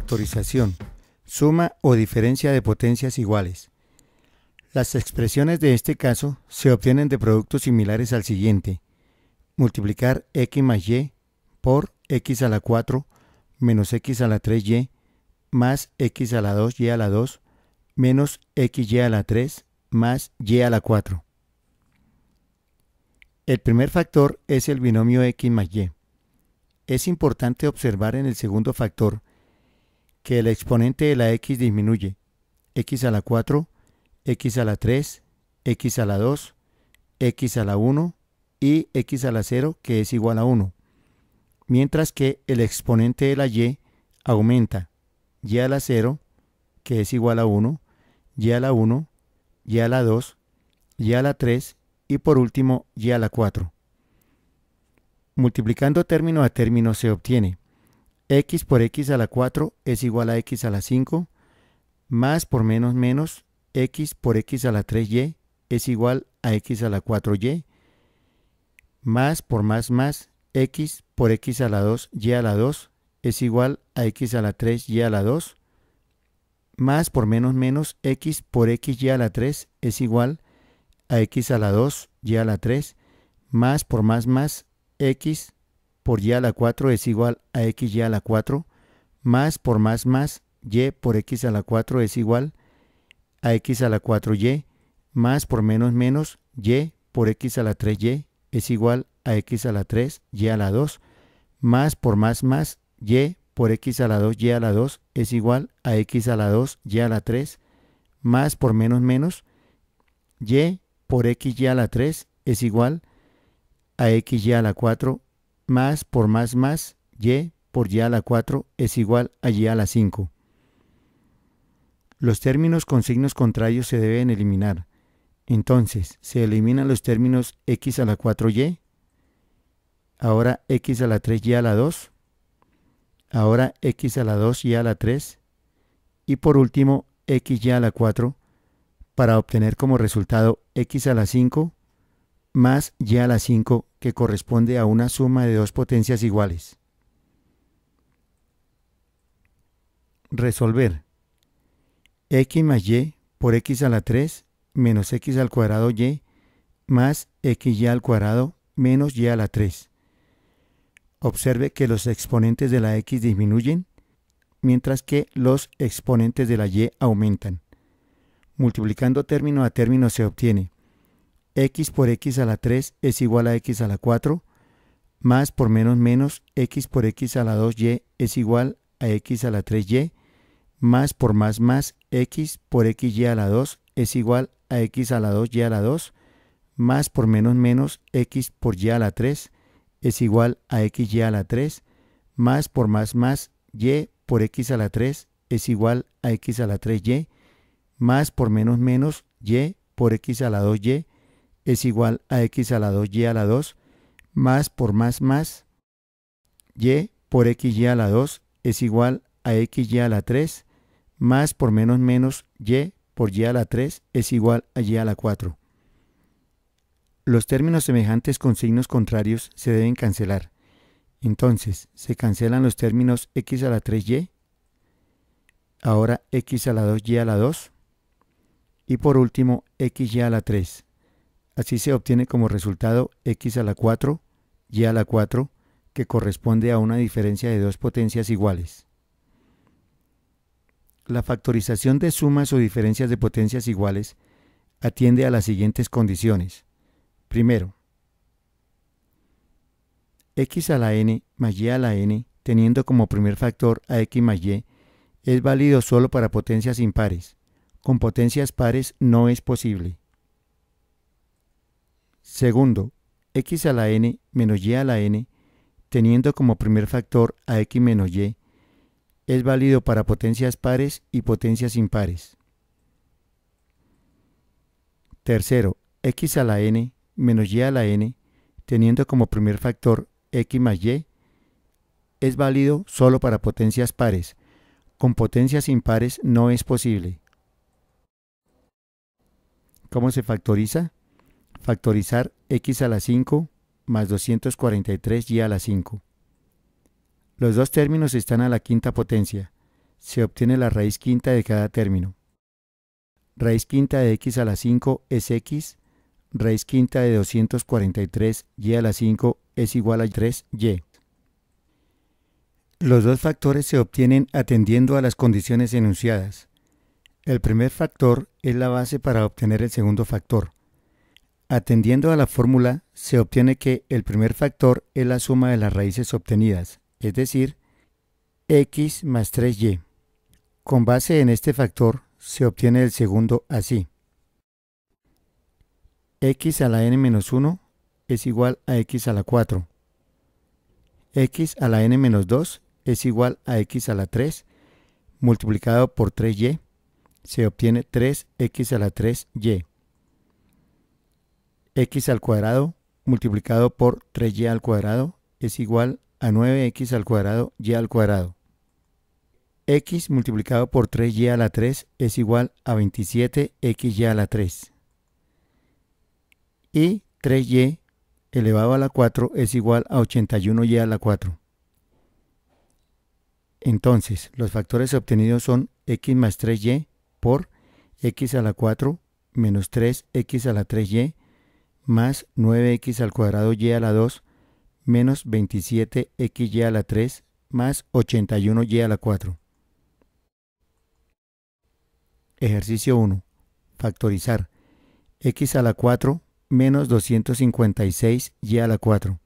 Factorización. Suma o diferencia de potencias iguales. Las expresiones de este caso se obtienen de productos similares al siguiente. Multiplicar x más y por x a la 4 menos x a la 3y más x a la 2y a la 2 menos xy a la 3 más y a la 4. El primer factor es el binomio x más y. Es importante observar en el segundo factor que el exponente de la x disminuye, x a la 4, x a la 3, x a la 2, x a la 1 y x a la 0 que es igual a 1, mientras que el exponente de la y aumenta, y a la 0 que es igual a 1, y a la 1, y a la 2, y a la 3 y por último y a la 4. Multiplicando término a término se obtiene x por x a la 4 es igual a x a la 5, más por menos menos, x por x a la 3y es igual a x a la 4y, más por más, x por x a la 2y a la 2 es igual a x a la 3y a la 2, más por menos menos, x por xy a la 3 es igual a x a la 2y a la 3, más por más, x por y a la 4 es igual a xy a la 4, más por más, y por x a la 4 es igual a x a la 4y, más por menos menos, y por x a la 3y es igual a x a la 3 y a la 2, más por más, y por x a la 2y a la 2 es igual a x a la 2 y a la 3, más por menos menos, y por xy a la 3 es igual a xy a la 4, más por más, y por y a la 4 es igual a y a la 5. Los términos con signos contrarios se deben eliminar. Entonces, se eliminan los términos x a la 4y, ahora x a la 3y a la 2, ahora x a la 2y a la 3 y por último xy a la 4 para obtener como resultado x a la 5 más y a la 5 que corresponde a una suma de dos potencias iguales. Resolver. X más y por x a la 3 menos x al cuadrado y más xy al cuadrado menos y a la 3. Observe que los exponentes de la x disminuyen, mientras que los exponentes de la y aumentan. Multiplicando término a término se obtiene x por x a la 3 es igual a x a la 4, más por menos menos, x por x a la 2y es igual a x a la 3y, más por más, x por xy a la 2 es igual a x a la 2y a la 2, más por menos menos, x por y a la 3 es igual a xy a la 3, más por más, y por x a la 3 es igual a x a la 3y, más por menos menos, y por x a la 2y es igual a x a la 2y a la 2, más por más, y por xy a la 2 es igual a xy a la 3, más por menos menos, y por y a la 3 es igual a y a la 4. Los términos semejantes con signos contrarios se deben cancelar. Entonces, se cancelan los términos x a la 3y, ahora x a la 2y a la 2, y por último xy a la 3. Así se obtiene como resultado x a la 4, y a la 4, que corresponde a una diferencia de dos potencias iguales. La factorización de sumas o diferencias de potencias iguales atiende a las siguientes condiciones. Primero, x a la n más y a la n, teniendo como primer factor a x más y, es válido solo para potencias impares. Con potencias pares no es posible. Segundo, x a la n menos y a la n, teniendo como primer factor a x menos y, es válido para potencias pares y potencias impares. Tercero, x a la n menos y a la n, teniendo como primer factor x más y, es válido solo para potencias pares. Con potencias impares no es posible. ¿Cómo se factoriza? Factorizar x a la 5 más 243y a la 5. Los dos términos están a la quinta potencia. se obtiene la raíz quinta de cada término. Raíz quinta de x a la 5 es x, raíz quinta de 243y a la 5 es igual a 3y. Los dos factores se obtienen atendiendo a las condiciones enunciadas. El primer factor es la base para obtener el segundo factor. Atendiendo a la fórmula, se obtiene que el primer factor es la suma de las raíces obtenidas, es decir, x más 3y. Con base en este factor, se obtiene el segundo así. X a la n-1 es igual a x a la 4. X a la n-2 es igual a x a la 3 multiplicado por 3y. Se obtiene 3x a la 3y. X al cuadrado multiplicado por 3y al cuadrado es igual a 9x al cuadrado y al cuadrado. X multiplicado por 3y a la 3 es igual a 27xy a la 3. Y 3y elevado a la 4 es igual a 81y a la 4. Entonces, los factores obtenidos son x más 3y por x a la 4 menos 3x a la 3y más 9x al cuadrado y a la 2 menos 27xy a la 3 más 81y a la 4. Ejercicio 1. Factorizar x a la 4 menos 256y a la 4.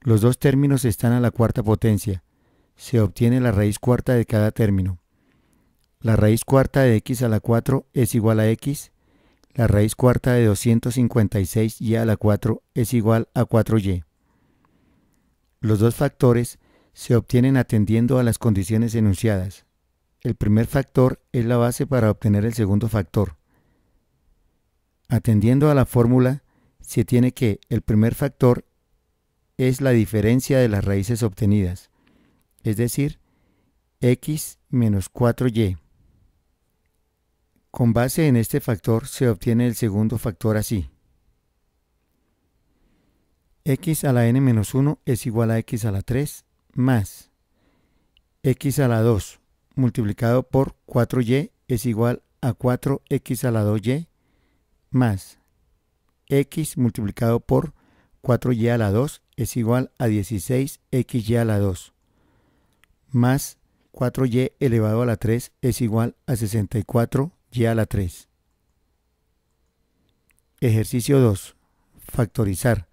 Los dos términos están a la cuarta potencia. Se obtiene la raíz cuarta de cada término. La raíz cuarta de x a la 4 es igual a x. La raíz cuarta de 256y a la 4 es igual a 4y. Los dos factores se obtienen atendiendo a las condiciones enunciadas. El primer factor es la base para obtener el segundo factor. Atendiendo a la fórmula, se tiene que el primer factor es la diferencia de las raíces obtenidas, es decir, x menos 4y. Con base en este factor se obtiene el segundo factor así. X a la n-1 es igual a x a la 3 más x a la 2 multiplicado por 4y es igual a 4x a la 2y más x multiplicado por 4y a la 2 es igual a 16xy a la 2 más 4y elevado a la 3 es igual a 64y a la 3. Ejercicio 2. Factorizar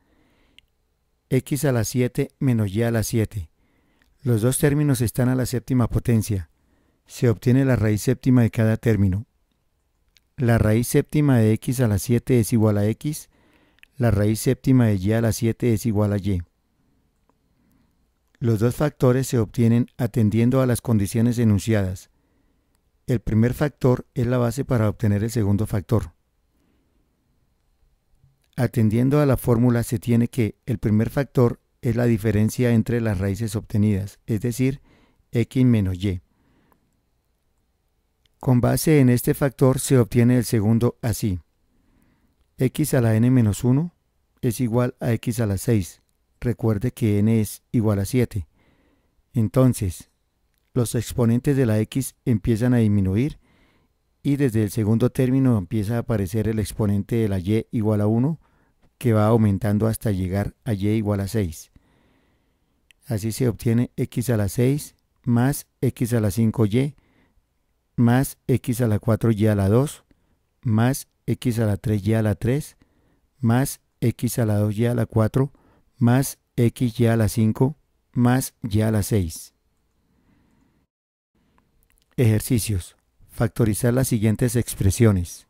x a la 7 menos y a la 7. Los dos términos están a la séptima potencia. Se obtiene la raíz séptima de cada término. La raíz séptima de x a la 7 es igual a x. La raíz séptima de y a la 7 es igual a y. Los dos factores se obtienen atendiendo a las condiciones enunciadas. El primer factor es la base para obtener el segundo factor. Atendiendo a la fórmula se tiene que el primer factor es la diferencia entre las raíces obtenidas, es decir, x menos y. Con base en este factor se obtiene el segundo así. X a la n-1 es igual a x a la 6. Recuerde que n es igual a 7. Entonces, los exponentes de la x empiezan a disminuir y desde el segundo término empieza a aparecer el exponente de la y igual a 1 que va aumentando hasta llegar a y igual a 6. Así se obtiene x a la 6 más x a la 5y más x a la 4y a la 2 más x a la 3y a la 3 más x a la 2y a la 4 más xy a la 5 más y a la 6. Ejercicios. Factorizar las siguientes expresiones.